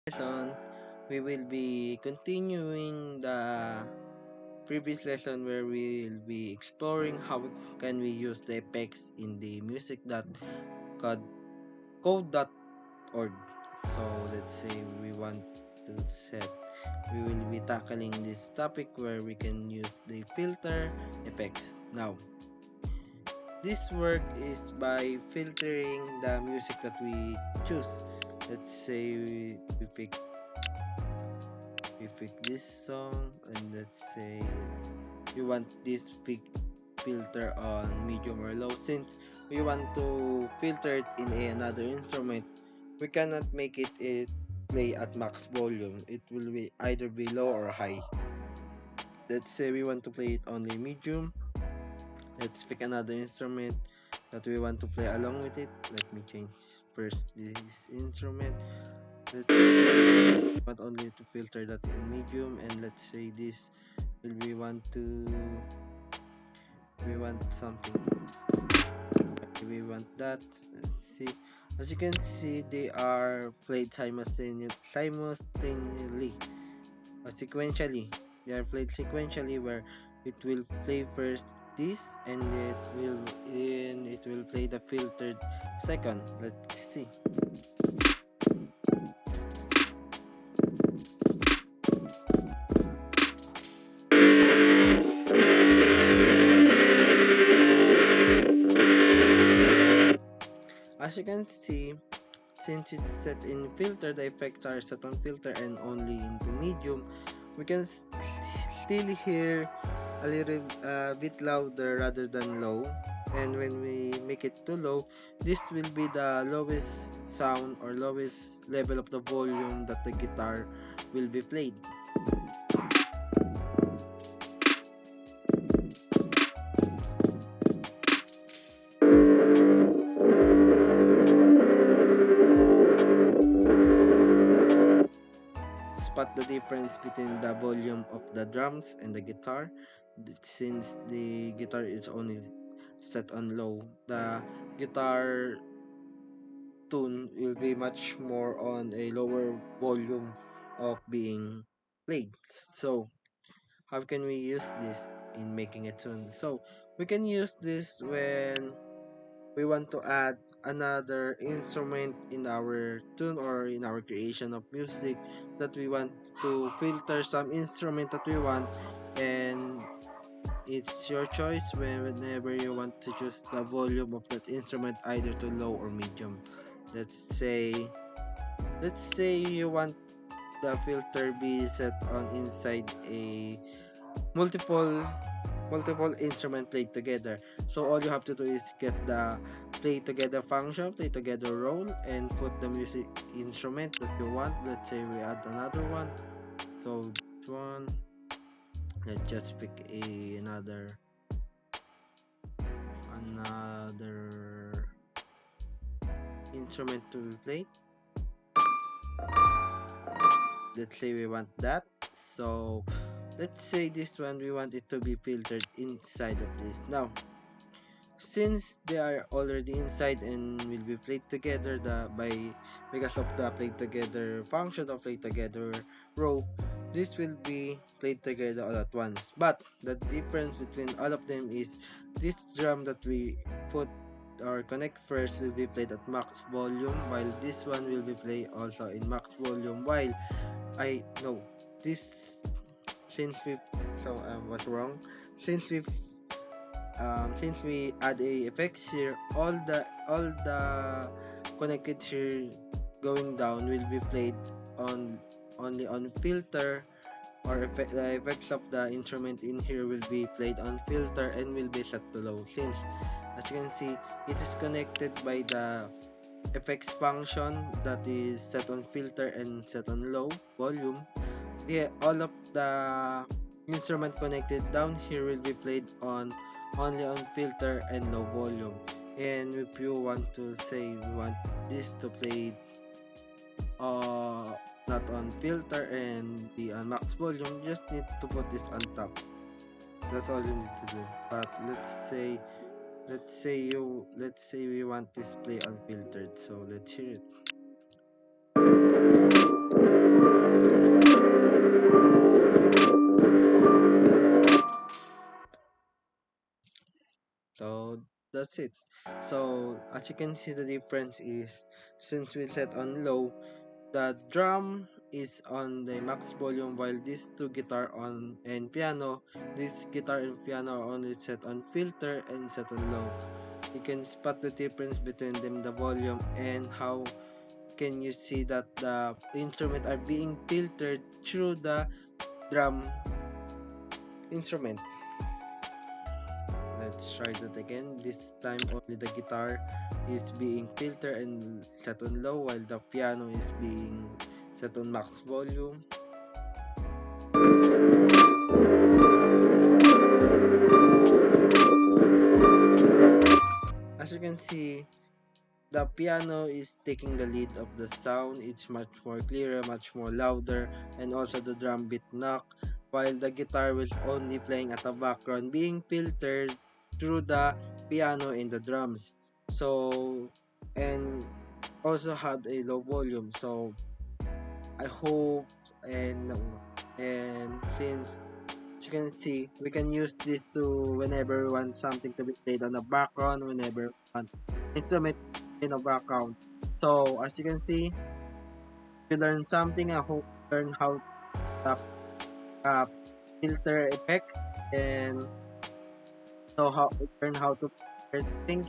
Lesson, we will be continuing the previous lesson where we'll be exploring how can we use the effects in the music.code.org. So let's say we want to set, we will be tackling this topic where we can use the filter effects. Now, this work is by filtering the music that we choose. Let's say we pick this song, and let's say we want this big filter on medium or low. Since we want to filter it in another instrument, we cannot make it play at max volume. It will be either be low or high. Let's say we want to play it only medium. Let's pick another instrument that we want to play along with it. Let me change first this instrument. Let's say want only to filter that in medium, and let's say this will we want something. We want that. Let's see. As you can see, they are played simultaneously or sequentially. They are played sequentially where it will play first this, and it will play the filtered second. Let's see. As you can see, since it's set in filter, the effects are set on filter and only into medium, we can still hear a little bit louder rather than low. And when we make it too low, this will be the lowest sound or lowest level of the volume that the guitar will be played. Spot the difference between the volume of the drums and the guitar. Since the guitar is only set on low, the guitar tune will be much more on a lower volume of being played. So how can we use this in making a tune? So we can use this when we want to add another instrument in our tune or in our creation of music, that we want to filter some instrument that we want, and it's your choice whenever you want to choose the volume of that instrument, either to low or medium. Let's say you want the filter be set on inside a multiple multiple instrument played together. So all you have to do is get the play together function, play together role, and put the music instrument that you want. Let's say we add another one. So this one, let's just pick another instrument to be played. Let's say we want that. So let's say this one, we want it to be filtered inside of this. Now, since they are already inside and will be played together because of the played together function of played together row, this will be played together all at once. But the difference between all of them is this drum that we put or connect first will be played at max volume, while this one will be played also in max volume. While I know this, since we so I was wrong. Since we add a effects here, all the connected here going down will be played on only on filter, or the effects of the instrument in here will be played on filter and will be set to low. Since as you can see, it is connected by the effects function that is set on filter and set on low volume. Yeah, all of the instrument connected down here will be played on only on filter and low volume. And if you want to say we want this to play not on filter and be on max volume, you just need to put this on top. That's all you need to do. But let's say we want this play unfiltered, so let's hear it. So that's it. So as you can see, the difference is since we set on low, the drum is on the max volume, while these two guitar on and piano, this guitar and piano are only set on filter and set on low. You can spot the difference between them, the volume, and how can you see that the instrument are being filtered through the drum instrument. Let's try that again. This time only the guitar is being filtered and set on low, while the piano is being set on max volume. As you can see, the piano is taking the lead of the sound. It's much more clearer, much more louder, and also the drum beat knock, while the guitar was only playing at the background, being filtered through the piano and the drums. So, and also have a low volume. So, I hope and since you can see, we can use this to whenever we want something to be played on the background, whenever we want instrument in the background. So as you can see, you learn something. I hope you learn how to uh, filter effects and know how learn how to filter things.